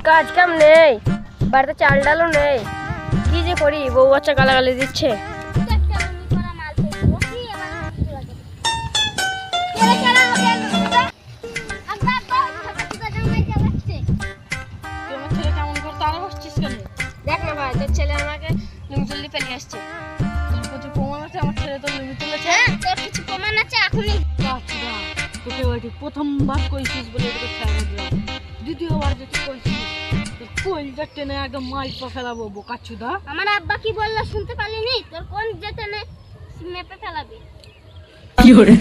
কাজ কাম নেই, বাড়িতে চাল ডালও নেই, কি যে করি? বউ বাচ্চা গালাগালি দিচ্ছে। দেখ না ভাই, তোর ছেলে আমাকে লুঙ্গি তুলতে ফেলে আসছে। তোর প্রচুর প্রমাণ আছে আমার ছেলে তোর লুঙ্গি তুলেছে? হ্যাঁ, তোর কিছু প্রমাণ আছে এখনই? আচ্ছা, তোকে ওইটি প্রথমবার কইছিস বলে তোকে ছাড়া দিলাম, দ্বিতীয়বার যদি কইছিস তোর কইলটা টেনে একদম মাইর পা ফেলাবো বোকাচুদা। আমার আব্বা কি বললো শুনতে পারলিনি? তোর কোন যেতে নেই মেপে ফেলাবি। কি করে